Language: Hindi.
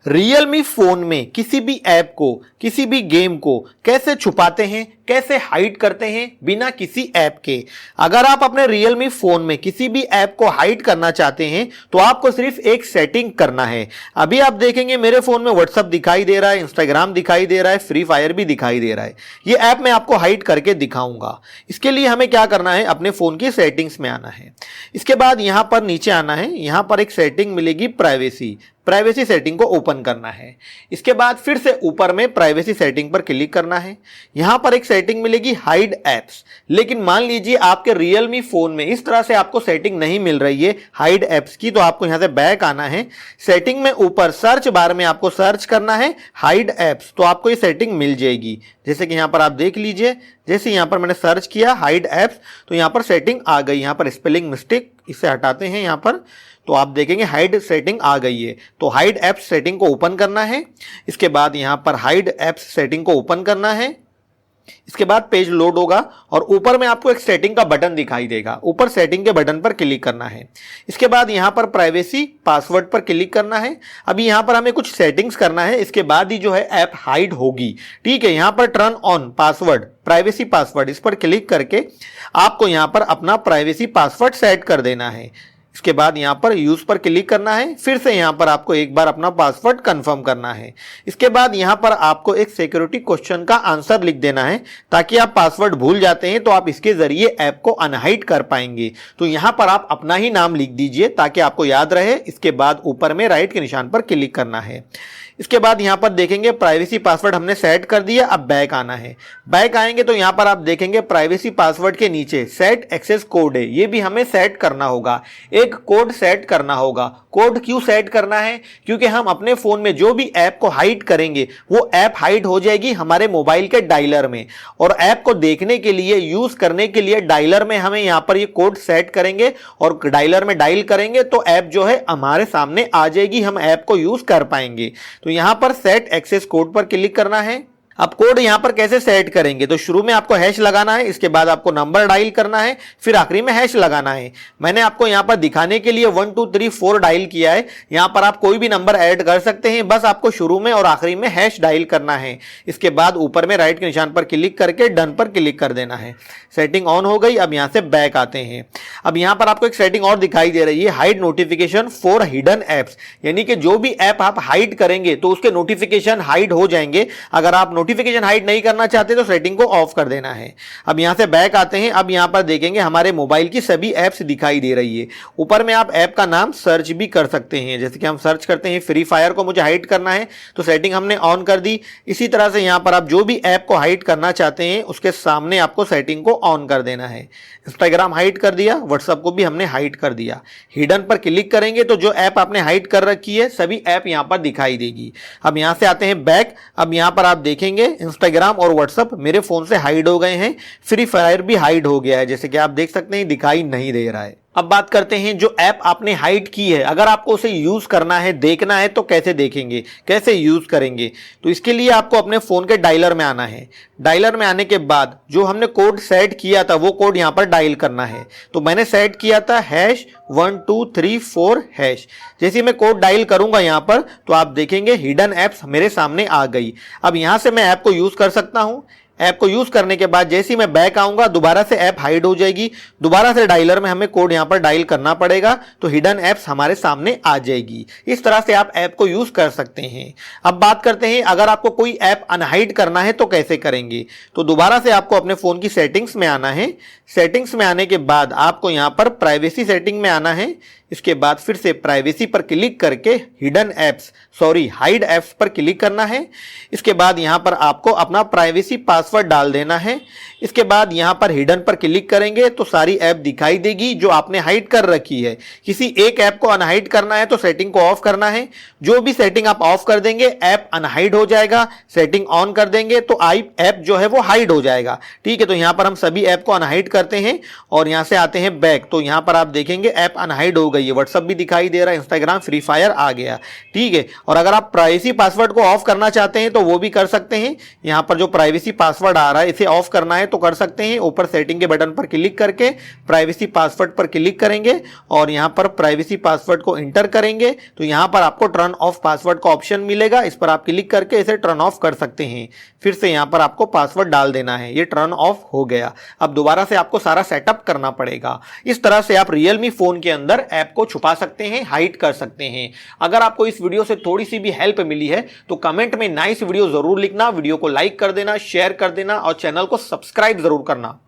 Realme फोन में किसी भी ऐप को, किसी भी गेम को कैसे छुपाते हैं, कैसे हाइड करते हैं बिना किसी ऐप के। अगर आप अपने Realme फोन में किसी भी ऐप को हाइड करना चाहते हैं तो आपको सिर्फ एक सेटिंग करना है। अभी आप देखेंगे मेरे फोन में WhatsApp दिखाई दे रहा है, Instagram दिखाई दे रहा है, फ्री फायर भी दिखाई दे रहा है। ये ऐप मैं आपको हाइड करके दिखाऊंगा। इसके लिए हमें क्या करना है, अपने फोन की सेटिंग्स में आना है। इसके बाद यहां पर नीचे आना है, यहां पर एक सेटिंग मिलेगी प्राइवेसी सेटिंग को ओपन करना है। इसके बाद फिर से ऊपर में प्राइवेसी सेटिंग पर क्लिक करना है। यहां पर एक सेटिंग मिलेगी हाइड एप्स, लेकिन मान लीजिए आपके Realme फोन में इस तरह से आपको सेटिंग नहीं मिल रही है हाइड एप्स की, तो आपको यहां से बैक आना है। सेटिंग में ऊपर सर्च बार में आपको सर्च करना है हाइड एप्स, तो आपको ये सेटिंग मिल जाएगी। जैसे कि यहां पर आप देख लीजिए, जैसे यहां पर मैंने सर्च किया हाइड एप्स तो यहां पर सेटिंग आ गई। यहां पर स्पेलिंग मिस्टेक, इसे हटाते हैं यहां पर, तो आप देखेंगे हाइड सेटिंग आ गई है। तो हाइड एप्स सेटिंग को ओपन करना है। इसके बाद यहां पर हाइड एप्स सेटिंग को ओपन करना है। इसके बाद पेज लोड होगा और ऊपर में आपको एक सेटिंग का बटन दिखाई देगा, ऊपर सेटिंग के बटन पर क्लिक करना है। इसके बाद यहां पर प्राइवेसी पासवर्ड पर क्लिक करना है। अभी यहां पर हमें कुछ सेटिंग्स करना है, इसके बाद ही जो है ऐप हाइड होगी। ठीक है, यहां पर turn on password, privacy password, इस पर क्लिक करके आपको यहां पर अपना प्राइवेसी पासवर्ड सेट कर देना है। इसके बाद यहां पर यूज पर क्लिक करना है। फिर से यहां पर आपको एक बार अपना पासवर्ड कंफर्म करना है। इसके बाद यहां पर आपको एक सिक्योरिटी क्वेश्चन का आंसर लिख देना है, ताकि आप पासवर्ड भूल जाते हैं तो आप इसके जरिए ऐप को अनहाइड कर पाएंगे। तो यहां पर आप अपना ही नाम लिख दीजिए ताकि आपको याद रहे। इसके बाद ऊपर में राइट के निशान पर क्लिक करना है। इसके बाद यहां पर देखेंगे प्राइवेसी पासवर्ड हमने सेट कर दिया। अब बैक आना है। बैक आएंगे तो यहां पर आप देखेंगे प्राइवेसी पासवर्ड के नीचे सेट एक्सेस कोड है, ये भी हमें सेट करना होगा। एक कोड सेट करना होगा। कोड क्यों सेट करना है? क्योंकि हम अपने फोन में जो भी ऐप को हाइड करेंगे वो ऐप हाइड हो जाएगी हमारे मोबाइल के डायलर में, और ऐप को देखने के लिए, यूज करने के लिए डायलर में हमें यहां पर ये कोड सेट करेंगे और डायलर में डायल करेंगे तो ऐप जो है हमारे सामने आ जाएगी, हम ऐप को यूज कर पाएंगे। तो यहां पर सेट एक्सेस कोड पर क्लिक करना है। अब कोड यहां पर कैसे सेट करेंगे, तो शुरू में आपको हैश लगाना है, इसके बाद आपको नंबर डायल करना है, फिर आखिरी में हैश लगाना है। मैंने आपको यहां पर दिखाने के लिए 1 2 3 4 डायल किया है। यहां पर आप कोई भी नंबर ऐड कर सकते हैं, बस आपको शुरू में और आखिरी में हैश डायल करना है। इसके बाद ऊपर में राइट के निशान पर क्लिक करके डन पर क्लिक कर देना है। सेटिंग ऑन हो गई। अब यहां से बैक आते हैं। अब यहां पर आपको एक सेटिंग और दिखाई दे रही है, hide notification for hidden apps, यानी कि जो भी ऐप आप हाइड करेंगे तो उसके नोटिफिकेशन हाइड हो जाएंगे। अगर आप नोटिफिकेशन हाइड नहीं करना चाहते तो सेटिंग को ऑफ कर देना है। अब यहां से बैक आते हैं। अब यहां पर देखेंगे हमारे मोबाइल की सभी ऐप्स दिखाई दे रही है। ऊपर में आप ऐप का नाम सर्च भी कर सकते हैं, जैसे कि हम सर्च करते हैं फ्री फायर को मुझे हाइड करना है तो सेटिंग हमने ऑन कर दी। इसी तरह से यहां पर आप जो भी ऐप को हाइड करना चाहते हैं उसके सामने आपको सेटिंग को ऑन कर देना है। इंस्टाग्राम हाइड कर दिया, व्हाट्सएप को भी हमने हाइड कर दिया। हिडन पर क्लिक करेंगे तो जो ऐप आपने हाइड कर रखी है सभी ऐप यहां पर दिखाई देगी। अब यहां से आते हैं बैक। अब यहां पर आप देखेंगे इंस्टाग्राम और व्हाट्सएप मेरे फोन से हाइड हो गए हैं, फ्री फायर भी हाइड हो गया है, जैसे कि आप देख सकते हैं दिखाई नहीं दे रहा है। अब बात करते हैं जो ऐप आपने हाइड की है, अगर आपको उसे यूज करना है, देखना है तो कैसे देखेंगे, कैसे यूज करेंगे। तो इसके लिए आपको अपने फोन के डायलर में आना है। डायलर में आने के बाद जो हमने कोड सेट किया था वो कोड यहां पर डायल करना है। तो मैंने सेट किया था हैश 1 2 3 4 हैश। जैसे मैं कोड डायल करूंगा यहां पर तो आप देखेंगे हिडन एप्स मेरे सामने आ गई। अब यहां से मैं ऐप को यूज कर सकता हूं। ऐप को यूज करने के बाद जैसे ही मैं बैक आऊंगा दोबारा से ऐप हाइड हो जाएगी। दोबारा से डायलर में हमें कोड यहां पर डायल करना पड़ेगा तो हिडन एप्स हमारे सामने आ जाएगी। इस तरह से आप ऐप को यूज कर सकते हैं। अब बात करते हैं अगर आपको कोई ऐप अनहाइड करना है तो कैसे करेंगे। तो दोबारा से आपको अपने फोन की सेटिंग्स में आना है। सेटिंग्स में आने के बाद आपको यहां पर प्राइवेसी सेटिंग में आना है। इसके बाद फिर से प्राइवेसी पर क्लिक करके hidden apps, sorry hide apps पर क्लिक करना है। इसके बाद यहां पर आपको अपना प्राइवेसी पासवर्ड डाल देना है। इसके बाद यहां पर हिडन पर क्लिक करेंगे तो सारी ऐप दिखाई देगी जो आपने हाइड कर रखी है। किसी एक ऐप को अनहाइड करना है तो सेटिंग को ऑफ करना है। जो भी सेटिंग आप ऑफ कर देंगे ऐप अनहाइड हो जाएगा। सेटिंग ऑन कर देंगे तो ऐप जो है वो हाइड हो जाएगा। ठीक है, तो यहां पर हम सभी ऐप को अनहाइड करते हैं और यहां से आते हैं बैक। तो यहां पर आप देखेंगे ऐप अनहाइड हो गई गई है, व्हाट्सअप भी दिखाई दे रहा है, इंस्टाग्राम, फ्री फायर आ गया। ठीक है, और अगर आप प्राइवेसी पासवर्ड को ऑफ करना चाहते हैं तो वो भी कर सकते हैं। यहाँ पर जो प्राइवेसी पासवर्ड आ रहा है इसे ऑफ करना है तो कर सकते हैं। ऊपर सेटिंग के बटन पर क्लिक करके प्राइवेसी पासवर्ड पर क्लिक करेंगे और यहाँ पर प्राइवेसी पासवर्ड को इंटर करेंगे तो यहाँ पर आपको टर्न ऑफ पासवर्ड का ऑप्शन मिलेगा। इस पर आप क्लिक करके इसे टर्न ऑफ कर सकते हैं। फिर से यहाँ पर आपको पासवर्ड डाल देना है, ये टर्न ऑफ हो गया। अब दोबारा से आपको सारा सेटअप करना पड़ेगा। इस तरह से आप Realme फोन के अंदर ऐप को छुपा सकते हैं, हाइड कर सकते हैं। अगर आपको इस वीडियो से थोड़ी सी भी हेल्प मिली है तो कमेंट में नाइस वीडियो जरूर लिखना, वीडियो को लाइक कर देना, शेयर कर देना और चैनल को सब्सक्राइब जरूर करना।